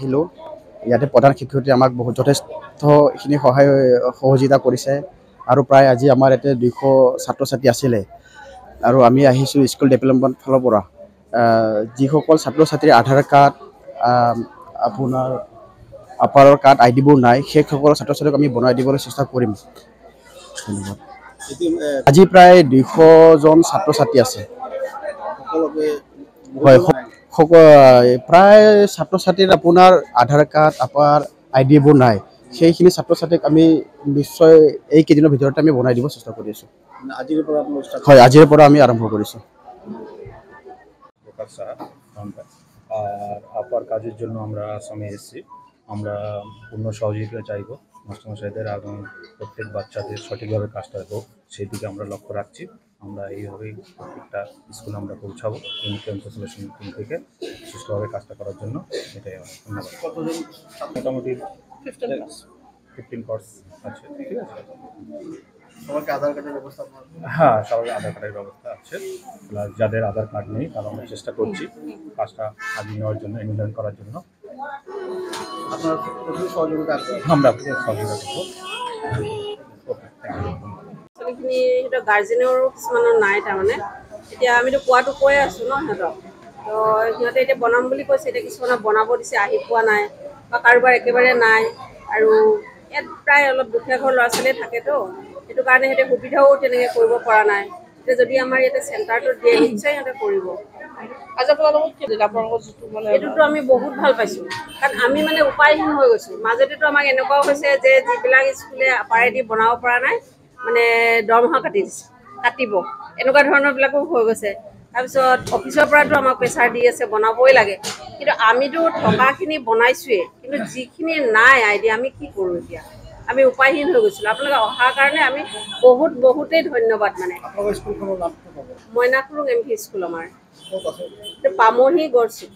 আহিলোঁ ইয়াতে প্ৰধান শিক্ষয়িত্ৰী আমাক বহুত যথেষ্টখিনি সহযোগিতা কৰিছে আৰু প্ৰায় আজি আমাৰ ইয়াতে 200 ছাত্ৰ ছাত্ৰী আছিলে আৰু আমি আহিছোঁ স্কুল ডেভেলপমেণ্ট ফালৰ পৰা যিসকল ছাত্ৰ ছাত্ৰীৰ আধাৰ কাৰ্ড আপোনাৰ আপাৰৰ কাৰ্ড আইডিবোৰ নাই সেইসকল ছাত্ৰ ছাত্ৰীক আমি বনাই দিবলৈ চেষ্টা কৰিম। ধন্যবাদ। আজি প্ৰায় 200জন ছাত্ৰ ছাত্ৰী আছে। হয় প্ৰায় ছাত্ৰ ছাত্ৰীৰ আপোনাৰ আধাৰ কাৰ্ড আপাৰ আইডিবোৰ নাই সেইখিনি ছাত্ৰ ছাত্ৰীক আমি নিশ্চয় এইকেইদিনৰ ভিতৰতে আমি বনাই দিব চেষ্টা কৰি আছোঁ। হয় আজিৰ পৰা আমি আৰম্ভ কৰিছোঁ। আর আপার কাজের জন্য আমরা আসামে এসেছি। আমরা পূর্ণ সহযোগিতা চাইব মাস্টারমশাইদের এবং প্রত্যেক বাচ্চাদের সঠিকভাবে কাজটা হোক সেই দিকে আমরা লক্ষ্য রাখছি। আমরা এইভাবেই প্রত্যেকটা স্কুলে আমরা পৌঁছাবো ইউনিফর্ম সোলিউশন টিম থেকে সুষ্ঠুভাবে কাজটা করার জন্য। এটাই ধন্যবাদ। কতজন? মোটামুটি 15 কোর্স আছে। ঠিক আছে। সবাইকে আধার কার্ডের ব্যবস্থা? হ্যাঁ, সবাই আধার কার্ডের ব্যবস্থা আছে। প্লাস যাদের আধার কার্ড নেই তারা আমরা চেষ্টা করছি কাজটা আগিয়ে নেওয়ার জন্য, এনরোলমেন্ট করার জন্য। আপনার সহযোগিতা আমরা সহযোগিতা করব। গাৰ্জেনৰো কিছুমানৰ নাই তাৰমানে এতিয়া আমিতো কোৱাটো কৈ আছোঁ ন সিহঁতক তো সিহঁতে এতিয়া বনাম বুলি কৈছে এতিয়া কিছুমানে বনাব দিছে আহি পোৱা নাই বা কাৰোবাৰ একেবাৰে নাই আৰু ইয়াত প্ৰায় অলপ দুখীয়া ঘৰ ল'ৰা ছোৱালীয়ে থাকেতো সেইটো কাৰণে সিহঁতে সুবিধাও তেনেকৈ কৰিব পৰা নাই এতিয়া যদি আমাৰ ইয়াতে চেণ্টাৰটো দিয়ে নিশ্চয় সিহঁতে কৰিব। এইটোতো আমি বহুত ভাল পাইছোঁ কাৰণ আমি মানে উপায়হীন হৈ গৈছোঁ মাজতেতো আমাক এনেকুৱাও হৈছে যে যিবিলাক স্কুলে পাৰেদি বনাব পৰা নাই মানে দৰমহা কাটিব এনেকুৱা ধৰণৰবিলাকো হৈ গৈছে। তাৰপিছত অফিচৰ পৰাতো আমাক প্ৰেছাৰ দি আছে বনাবই লাগে কিন্তু আমিতো থকাখিনি বনাইছোৱেই কিন্তু যিখিনি নাই আইডিয়া আমি কি কৰোঁ এতিয়া আমি উপায়হীন হৈ গৈছিলোঁ। আপোনালোকে অহাৰ কাৰণে আমি বহুতেই ধন্যবাদ। মানে মইনাখুৰুং MP স্কুল আমাৰ পামহি গড়চুক।